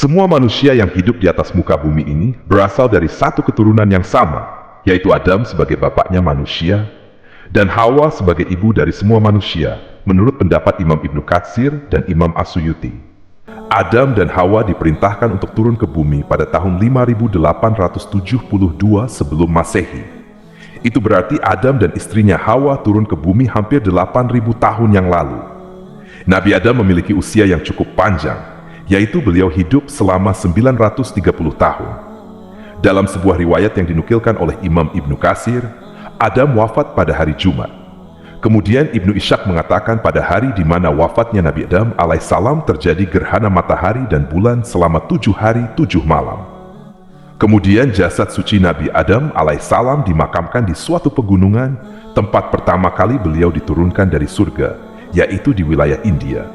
Semua manusia yang hidup di atas muka bumi ini berasal dari satu keturunan yang sama, yaitu Adam sebagai bapaknya manusia, dan Hawa sebagai ibu dari semua manusia, menurut pendapat Imam Ibnu Katsir dan Imam As-Suyuti. Adam dan Hawa diperintahkan untuk turun ke bumi pada tahun 5872 sebelum Masehi. Itu berarti Adam dan istrinya Hawa turun ke bumi hampir 8000 tahun yang lalu. Nabi Adam memiliki usia yang cukup panjang, yaitu beliau hidup selama 930 tahun. Dalam sebuah riwayat yang dinukilkan oleh Imam Ibnu Katsir, Adam wafat pada hari Jumat. Kemudian Ibnu Ishaq mengatakan pada hari di mana wafatnya Nabi Adam alaihissalam terjadi gerhana matahari dan bulan selama 7 hari 7 malam. Kemudian jasad suci Nabi Adam alaihissalam dimakamkan di suatu pegunungan, tempat pertama kali beliau diturunkan dari surga, yaitu di wilayah India.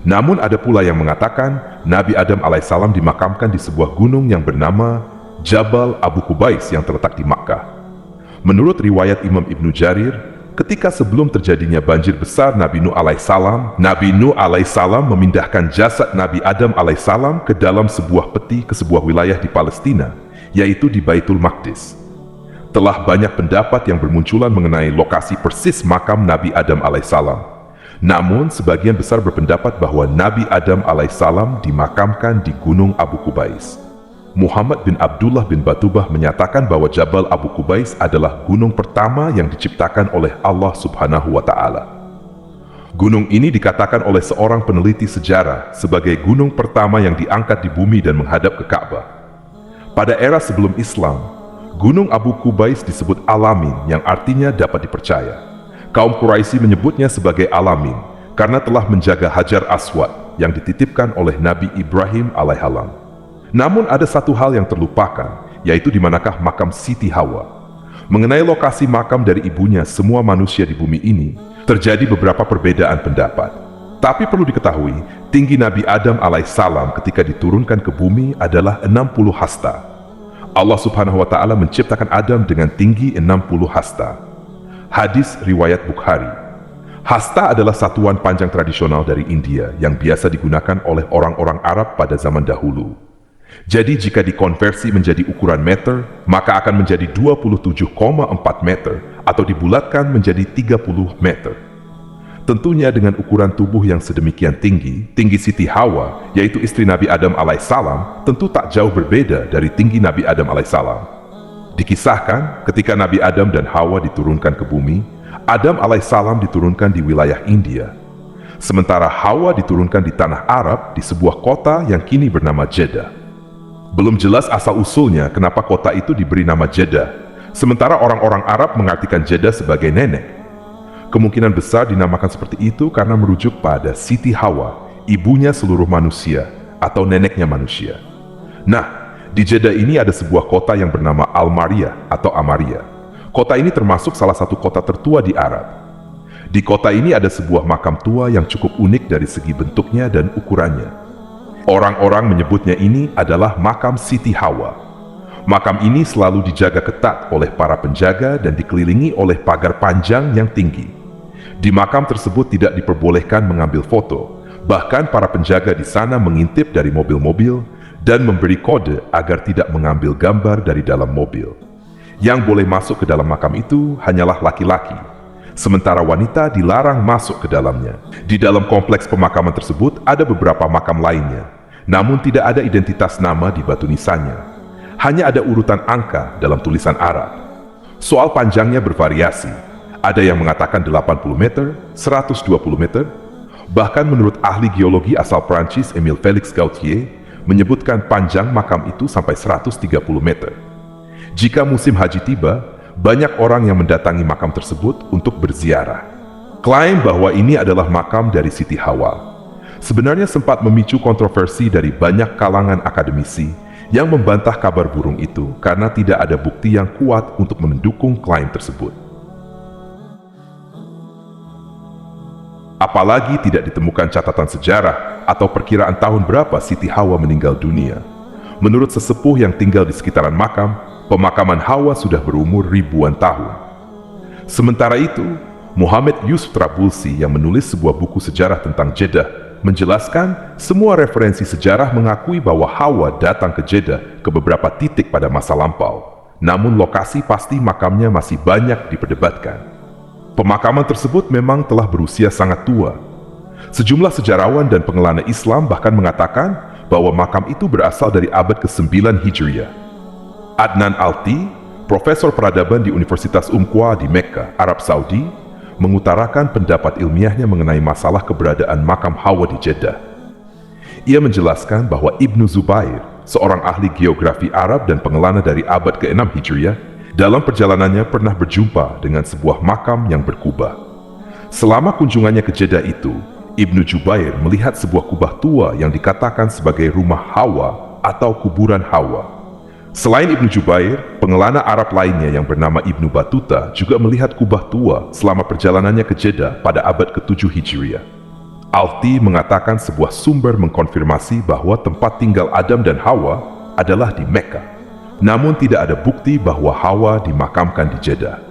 Namun ada pula yang mengatakan Nabi Adam alaihissalam dimakamkan di sebuah gunung yang bernama Jabal Abu Qubais yang terletak di Makkah. Menurut riwayat Imam Ibnu Jarir, ketika sebelum terjadinya banjir besar Nabi Nuh alaihissalam memindahkan jasad Nabi Adam alaihissalam ke dalam sebuah peti ke sebuah wilayah di Palestina, yaitu di Baitul Maqdis. Telah banyak pendapat yang bermunculan mengenai lokasi persis makam Nabi Adam alaihissalam. Namun, sebagian besar berpendapat bahwa Nabi Adam alaihissalam dimakamkan di Gunung Abu Qubais. Muhammad bin Abdullah bin Batubah menyatakan bahwa Jabal Abu Qubais adalah gunung pertama yang diciptakan oleh Allah Subhanahu wa Ta'ala. Gunung ini dikatakan oleh seorang peneliti sejarah sebagai gunung pertama yang diangkat di bumi dan menghadap ke Ka'bah. Pada era sebelum Islam, Gunung Abu Qubais disebut Alamin, yang artinya dapat dipercaya. Kaum Quraisy menyebutnya sebagai Alamin karena telah menjaga Hajar Aswad yang dititipkan oleh Nabi Ibrahim alaihissalam. Namun ada satu hal yang terlupakan, yaitu di manakah makam Siti Hawa. Mengenai lokasi makam dari ibunya semua manusia di bumi ini, terjadi beberapa perbedaan pendapat. Tapi perlu diketahui, tinggi Nabi Adam alaihissalam ketika diturunkan ke bumi adalah 60 hasta. Allah Subhanahu wa Ta'ala menciptakan Adam dengan tinggi 60 hasta. Hadis riwayat Bukhari. Hasta adalah satuan panjang tradisional dari India yang biasa digunakan oleh orang-orang Arab pada zaman dahulu. Jadi jika dikonversi menjadi ukuran meter, maka akan menjadi 27,4 meter atau dibulatkan menjadi 30 meter. Tentunya dengan ukuran tubuh yang sedemikian tinggi Siti Hawa, yaitu istri Nabi Adam alaihissalam, tentu tak jauh berbeda dari tinggi Nabi Adam alaihissalam. Dikisahkan ketika Nabi Adam dan Hawa diturunkan ke bumi, Adam alaihissalam diturunkan di wilayah India. Sementara Hawa diturunkan di tanah Arab di sebuah kota yang kini bernama Jeddah. Belum jelas asal-usulnya kenapa kota itu diberi nama Jeddah, sementara orang-orang Arab mengartikan Jeddah sebagai nenek. Kemungkinan besar dinamakan seperti itu karena merujuk pada Siti Hawa, ibunya seluruh manusia atau neneknya manusia. Nah, di Jeddah ini ada sebuah kota yang bernama Al-Mariyah atau Amaria. Kota ini termasuk salah satu kota tertua di Arab. Di kota ini ada sebuah makam tua yang cukup unik dari segi bentuknya dan ukurannya. Orang-orang menyebutnya ini adalah makam Siti Hawa. Makam ini selalu dijaga ketat oleh para penjaga dan dikelilingi oleh pagar panjang yang tinggi. Di makam tersebut tidak diperbolehkan mengambil foto, bahkan para penjaga di sana mengintip dari mobil-mobil dan memberi kode agar tidak mengambil gambar dari dalam mobil. Yang boleh masuk ke dalam makam itu hanyalah laki-laki, sementara wanita dilarang masuk ke dalamnya. Di dalam kompleks pemakaman tersebut ada beberapa makam lainnya, namun tidak ada identitas nama di batu nisannya. Hanya ada urutan angka dalam tulisan Arab. Soal panjangnya bervariasi. Ada yang mengatakan 80 meter, 120 meter. Bahkan menurut ahli geologi asal Prancis Emile Félix Gautier, menyebutkan panjang makam itu sampai 130 meter. Jika musim haji tiba, banyak orang yang mendatangi makam tersebut untuk berziarah. Klaim bahwa ini adalah makam dari Siti Hawa sebenarnya sempat memicu kontroversi dari banyak kalangan akademisi yang membantah kabar burung itu karena tidak ada bukti yang kuat untuk mendukung klaim tersebut. Apalagi tidak ditemukan catatan sejarah atau perkiraan tahun berapa Siti Hawa meninggal dunia. Menurut sesepuh yang tinggal di sekitaran makam, pemakaman Hawa sudah berumur ribuan tahun. Sementara itu, Muhammad Yusuf Trabulsi yang menulis sebuah buku sejarah tentang Jeddah menjelaskan semua referensi sejarah mengakui bahwa Hawa datang ke Jeddah ke beberapa titik pada masa lampau. Namun lokasi pasti makamnya masih banyak diperdebatkan. Pemakaman tersebut memang telah berusia sangat tua. Sejumlah sejarawan dan pengelana Islam bahkan mengatakan bahwa makam itu berasal dari abad ke-9 Hijriah. Adnan Alti, profesor peradaban di Universitas Qura di Mekah, Arab Saudi, mengutarakan pendapat ilmiahnya mengenai masalah keberadaan makam Hawa di Jeddah. Ia menjelaskan bahwa Ibnu Zubair, seorang ahli geografi Arab dan pengelana dari abad ke-6 Hijriah, dalam perjalanannya pernah berjumpa dengan sebuah makam yang berkubah. Selama kunjungannya ke Jeddah itu, Ibnu Jubair melihat sebuah kubah tua yang dikatakan sebagai rumah Hawa atau kuburan Hawa. Selain Ibnu Jubair, pengelana Arab lainnya yang bernama Ibnu Battuta juga melihat kubah tua selama perjalanannya ke Jeddah pada abad ke-7 Hijriah. Alti mengatakan sebuah sumber mengkonfirmasi bahwa tempat tinggal Adam dan Hawa adalah di Mekah. Namun tidak ada bukti bahwa Hawa dimakamkan di Jeddah.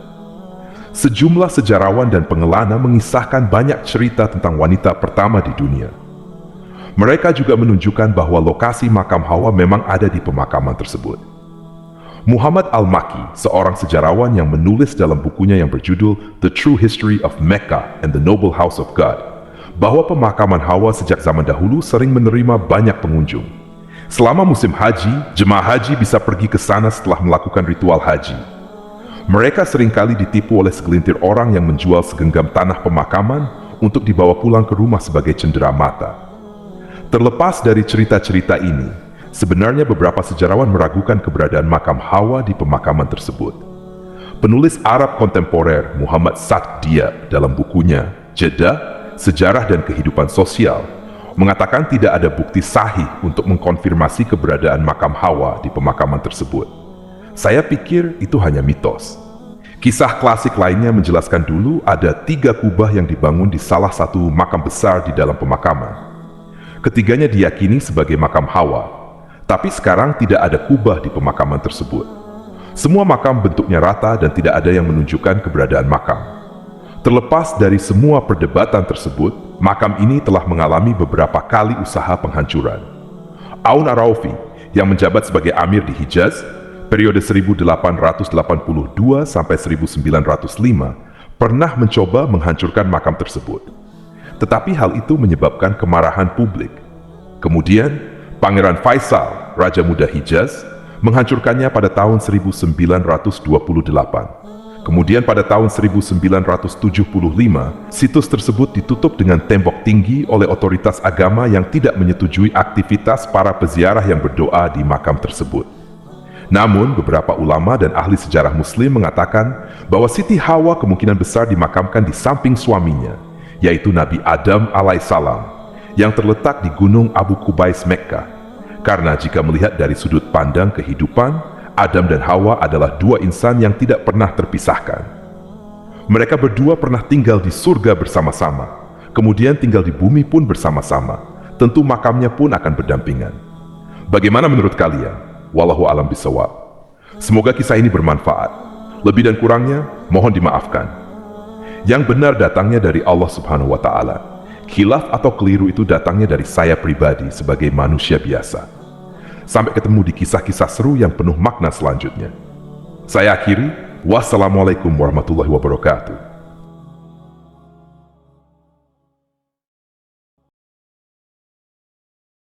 Sejumlah sejarawan dan pengelana mengisahkan banyak cerita tentang wanita pertama di dunia. Mereka juga menunjukkan bahwa lokasi makam Hawa memang ada di pemakaman tersebut. Muhammad Al-Makki, seorang sejarawan yang menulis dalam bukunya yang berjudul The True History of Mecca and the Noble House of God, bahwa pemakaman Hawa sejak zaman dahulu sering menerima banyak pengunjung. Selama musim haji, jemaah haji bisa pergi ke sana setelah melakukan ritual haji. Mereka seringkali ditipu oleh segelintir orang yang menjual segenggam tanah pemakaman untuk dibawa pulang ke rumah sebagai cenderamata. Terlepas dari cerita-cerita ini, sebenarnya beberapa sejarawan meragukan keberadaan makam Hawa di pemakaman tersebut. Penulis Arab kontemporer Muhammad Sa'd Diab dalam bukunya Jeddah, Sejarah dan Kehidupan Sosial mengatakan tidak ada bukti sahih untuk mengkonfirmasi keberadaan makam Hawa di pemakaman tersebut. Saya pikir itu hanya mitos. Kisah klasik lainnya menjelaskan dulu ada 3 kubah yang dibangun di salah satu makam besar di dalam pemakaman. Ketiganya diyakini sebagai makam Hawa, tapi sekarang tidak ada kubah di pemakaman tersebut. Semua makam bentuknya rata dan tidak ada yang menunjukkan keberadaan makam. Terlepas dari semua perdebatan tersebut, makam ini telah mengalami beberapa kali usaha penghancuran. Aun Araufi, yang menjabat sebagai Amir di Hijaz, periode 1882 sampai 1905, pernah mencoba menghancurkan makam tersebut. Tetapi hal itu menyebabkan kemarahan publik. Kemudian, Pangeran Faisal, Raja Muda Hijaz, menghancurkannya pada tahun 1928. Kemudian pada tahun 1975, situs tersebut ditutup dengan tembok tinggi oleh otoritas agama yang tidak menyetujui aktivitas para peziarah yang berdoa di makam tersebut. Namun, beberapa ulama dan ahli sejarah Muslim mengatakan bahwa Siti Hawa kemungkinan besar dimakamkan di samping suaminya, yaitu Nabi Adam alaihissalam, yang terletak di Gunung Abu Qubais, Mekkah. Karena jika melihat dari sudut pandang kehidupan, Adam dan Hawa adalah 2 insan yang tidak pernah terpisahkan. Mereka berdua pernah tinggal di surga bersama-sama, kemudian tinggal di bumi pun bersama-sama. Tentu makamnya pun akan berdampingan. Bagaimana menurut kalian? Wallahu a'lam bishawab. Semoga kisah ini bermanfaat. Lebih dan kurangnya, mohon dimaafkan. Yang benar datangnya dari Allah Subhanahu wa Ta'ala. Khilaf atau keliru itu datangnya dari saya pribadi sebagai manusia biasa. Sampai ketemu di kisah-kisah seru yang penuh makna selanjutnya. Saya akhiri, wassalamualaikum warahmatullahi wabarakatuh.